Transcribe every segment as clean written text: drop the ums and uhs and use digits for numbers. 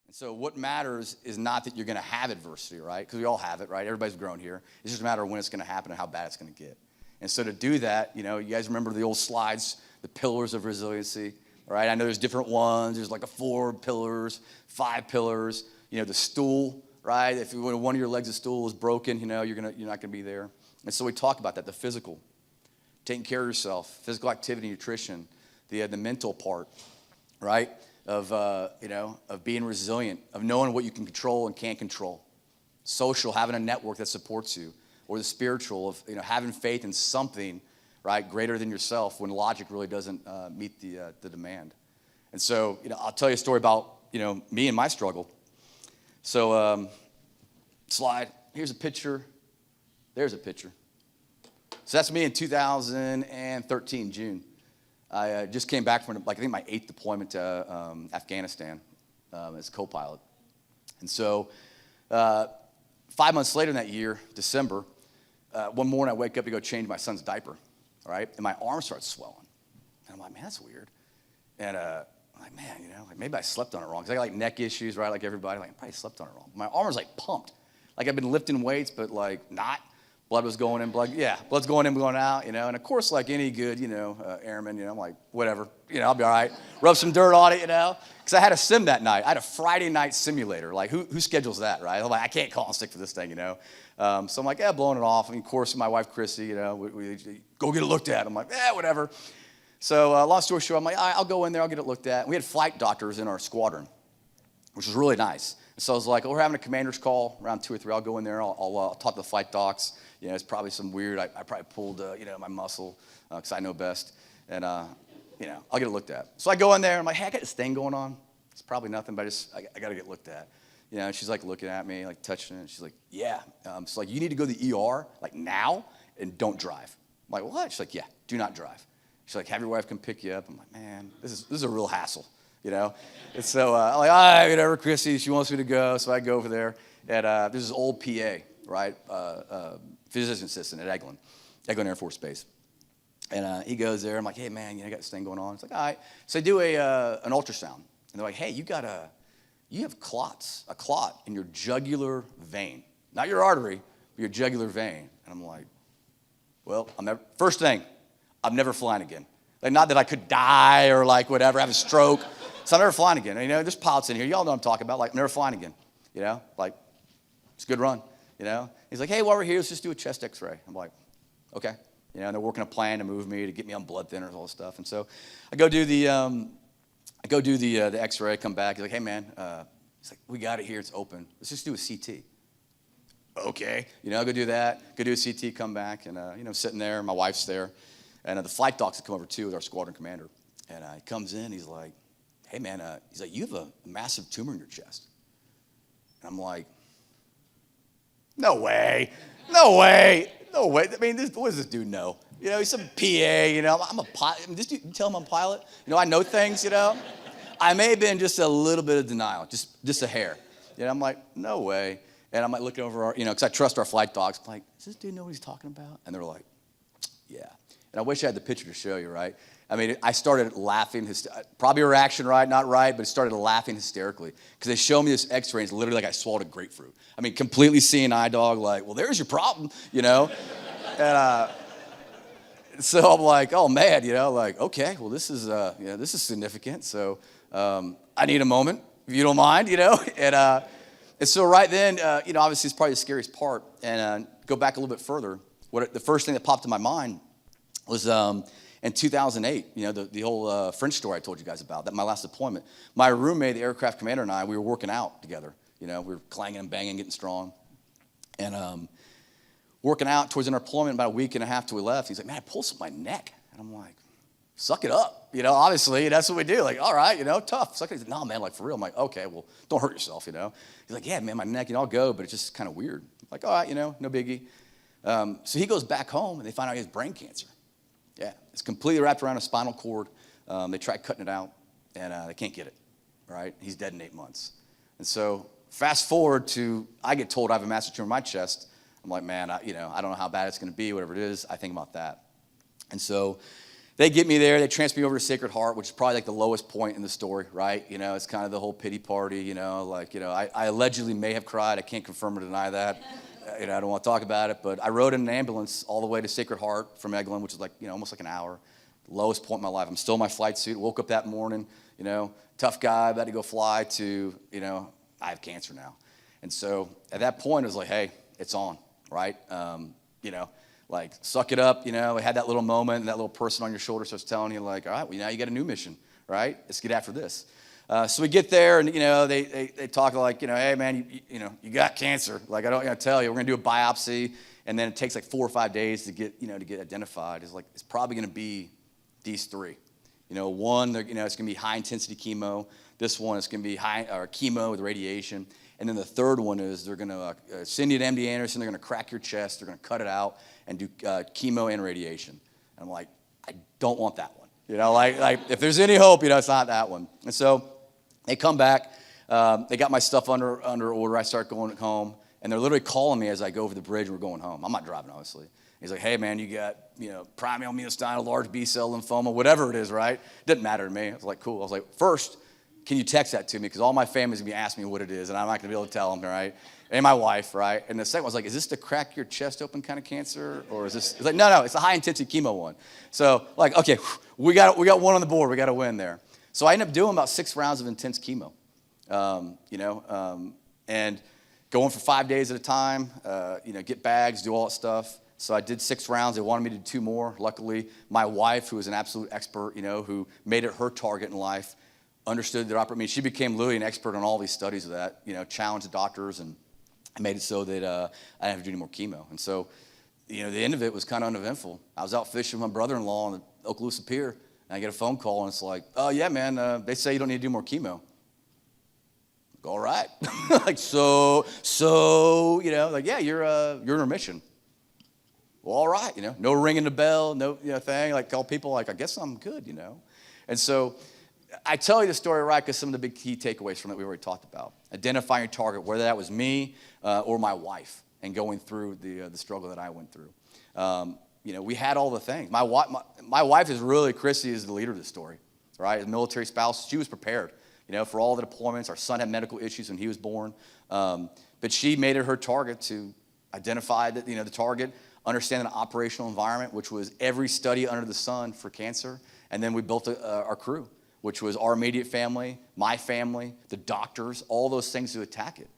And so what matters is not that you're going to have adversity, right? Because we all have it, right? Everybody's grown here. It's just a matter of when it's going to happen and how bad it's going to get. And so to do that, you guys remember the old slides, the pillars of resiliency, right? I know there's different ones. There's like 4 pillars, 5 pillars. The stool, right? If one of your legs of stool is broken, you're not going to be there. And so we talk about that, the physical, taking care of yourself, physical activity, nutrition, the mental part, right? Of being resilient, of knowing what you can control and can't control. Social, having a network that supports you. Or the spiritual of, having faith in something, right, greater than yourself when logic really doesn't meet the demand. And so, I'll tell you a story about, me and my struggle. So, slide, here's a picture, there's a picture. So that's me in 2013, June. I just came back from, I think, my 8th deployment to Afghanistan as co-pilot. And so 5 months later in that year, December, one morning I wake up to go change my son's diaper, right? And my arm starts swelling. And I'm like, man, that's weird. And I'm like, man, maybe I slept on it wrong. Because I got neck issues, right, like everybody. I probably slept on it wrong. My arm was pumped. I've been lifting weights, but not. Blood was going in, blood's going in, going out, And of course, like any good, airman, I'm like, whatever, I'll be all right. Rub some dirt on it, Because I had a sim that night. I had a Friday night simulator. Who schedules that, right? I'm like, I can't call in sick for this thing, So I'm like, blowing it off. And of course, my wife, Chrissy, we go get it looked at. I'm like, whatever. So long story short, I'm like, all right, I'll go in there, I'll get it looked at. And we had flight doctors in our squadron, which was really nice. And so I was like, we're having a commander's call, around 2 or 3. I'll go in there, I'll talk to the flight docs. It's probably some weird, I probably pulled, my muscle, because I know best. And, I'll get it looked at. So I go in there, I'm like, hey, I got this thing going on. It's probably nothing, but I got to get looked at. And she's looking at me, touching it. She's like, yeah. So you need to go to the ER, now, and don't drive. I'm like, what? She's like, yeah, do not drive. She's like, have your wife come pick you up. I'm like, man, this is a real hassle, And so I'm like, all right, whatever, Chrissy, she wants me to go. So I go over there, and there's this old PA, right, physician assistant at Eglin Air Force Base. And he goes there. I'm like, hey, man, I got this thing going on. It's like, all right. So I do an ultrasound. And they're like, hey, you have clots, a clot in your jugular vein. Not your artery, but your jugular vein. And I'm like, well, first thing, I'm never flying again. Not that I could die or whatever, have a stroke. So I'm never flying again. There's pilots in here. Y'all know what I'm talking about. I'm never flying again. It's a good run. He's like, hey, while we're here, let's just do a chest X-ray. I'm like, okay. And they're working a plan to move me, to get me on blood thinners, all this stuff. And so I go do the X-ray. I come back. He's like, hey, man. He's like, we got it here. It's open. Let's just do a CT. Okay. I'll go do that. Go do a CT. Come back, and sitting there. My wife's there, and the flight docs have come over too with our squadron commander. And he comes in. He's like, hey, man. He's like, you have a massive tumor in your chest. And I'm like, no way. I mean, what does this dude know? He's some PA, I'm a pilot. This dude, you tell him I'm a pilot? I know things, I may have been just a little bit of denial, just a hair. I'm like, no way. And I'm looking over our, because I trust our flight docs. I'm like, does this dude know what he's talking about? And they're like, yeah. And I wish I had the picture to show you, right? I mean, I started laughing, probably a reaction, right? Not right, but I started laughing hysterically because they show me this X-ray, and it's literally like I swallowed a grapefruit. I mean, completely seeing eye dog, well, there's your problem, And so I'm like, oh man, okay, well, this is significant. So I need a moment, if you don't mind, And so right then, obviously it's probably the scariest part. And go back a little bit further. The first thing that popped in my mind was in 2008, the whole French story I told you guys about, that my last deployment. My roommate, the aircraft commander, and I, we were working out together. We were clanging and banging, getting strong. And working out towards our deployment, about a week and a half till we left, he's like, man, I pulled something in my neck. And I'm like, suck it up. Obviously, that's what we do. All right, tough. Suck it. He's like, no, man, for real. I'm like, okay, well, don't hurt yourself, He's like, yeah, man, my neck, I'll go, but it's just kind of weird. I'm like, all right, no biggie. So he goes back home, and they find out he has brain cancer. Yeah, it's completely wrapped around his spinal cord. They tried cutting it out, and they can't get it, right? He's dead in 8 months. And so fast forward to, I get told I have a massive tumor in my chest. I'm like, man, I don't know how bad it's going to be, whatever it is. I think about that. And so they get me there. They transfer me over to Sacred Heart, which is probably like the lowest point in the story, right? It's kind of the whole pity party, I allegedly may have cried. I can't confirm or deny that. I don't want to talk about it, but I rode in an ambulance all the way to Sacred Heart from Eglin, which is like, almost like an hour. Lowest point in my life. I'm still in my flight suit. Woke up that morning, tough guy, about to go fly to, I have cancer now. And so at that point, it was like, hey, it's on, right? Like, suck it up, I had that little moment, and that little person on your shoulder starts telling you, like, all right, well, now you got a new mission, right? Let's get after this. So we get there, and, they talk like, hey, man, you got cancer. Like, I don't got to tell you, we're going to do a biopsy, and then it takes like 4 or 5 days to get identified. It's probably going to be these three. One, it's going to be high-intensity chemo. This one, it's going to be chemo with radiation. And then the third one is they're going to send you to MD Anderson. They're going to crack your chest. They're going to cut it out and do chemo and radiation. And I'm like, I don't want that one. Like if there's any hope, it's not that one. And so they come back. They got my stuff under order. I start going home. And they're literally calling me as I go over the bridge. We're going home. I'm not driving, obviously. He's like, hey, man, you got, primary mediastinal large B-cell lymphoma, whatever it is, right? Didn't matter to me. I was like, cool. I was like, first, can you text that to me? Because all my family's going to be asking me what it is, and I'm not going to be able to tell them, right? And my wife, right? And the second one was like, is this the crack your chest open kind of cancer? Or is this, it's like, no, it's a high-intensity chemo one. So, like, okay, we got one on the board. We got to win there. So I ended up doing about 6 rounds of intense chemo, and going for 5 days at a time, get bags, do all that stuff. So I did 6 rounds. They wanted me to do 2 more. Luckily, my wife, who is an absolute expert, who made it her target in life, understood that she became literally an expert on all these studies of that, challenged the doctors and made it so that I didn't have to do any more chemo. And so, the end of it was kind of uneventful. I was out fishing with my brother-in-law on the Okaloosa Pier, and I get a phone call, and it's like, oh, yeah, man, they say you don't need to do more chemo. All right. Like, so, yeah, you're in remission. Well, all right, no ringing the bell, no thing. Like, tell people, like, I guess I'm good, And so I tell you the story, right, because some of the big key takeaways from it we already talked about. Identifying your target, whether that was me or my wife, and going through the struggle that I went through. We had all the things. My wife is really, Chrissy is the leader of this story, right? As a military spouse, she was prepared, for all the deployments. Our son had medical issues when he was born. But she made it her target to identify the target, understand an operational environment, which was every study under the sun for cancer. And then we built our crew, which was our immediate family, my family, the doctors, all those things to attack it.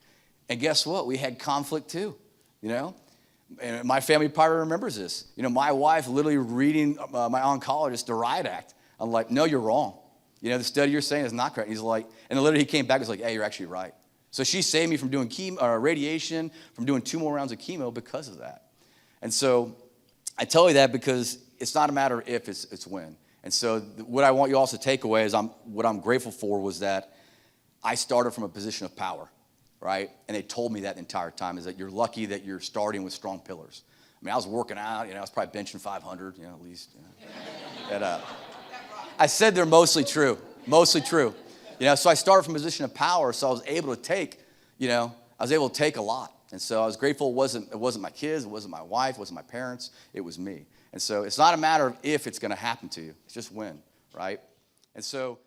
And guess what? We had conflict too, And my family probably remembers this. My wife literally reading my oncologist the riot act. I'm like, no, you're wrong. The study you're saying is not correct. He's like, and literally he came back and was like, hey, you're actually right. So she saved me from doing radiation, from doing 2 more rounds of chemo because of that. And so I tell you that because it's not a matter of if, it's when. And so what I want you also to take away is what I'm grateful for was that I started from a position of power, right? And they told me that the entire time is that you're lucky that you're starting with strong pillars. I mean, I was working out, I was probably benching 500, at least. And, I said they're mostly true. So I started from a position of power, so I was able to take, a lot. And so I was grateful it wasn't my kids, it wasn't my wife, it wasn't my parents, it was me. And so it's not a matter of if it's going to happen to you, it's just when, right? And so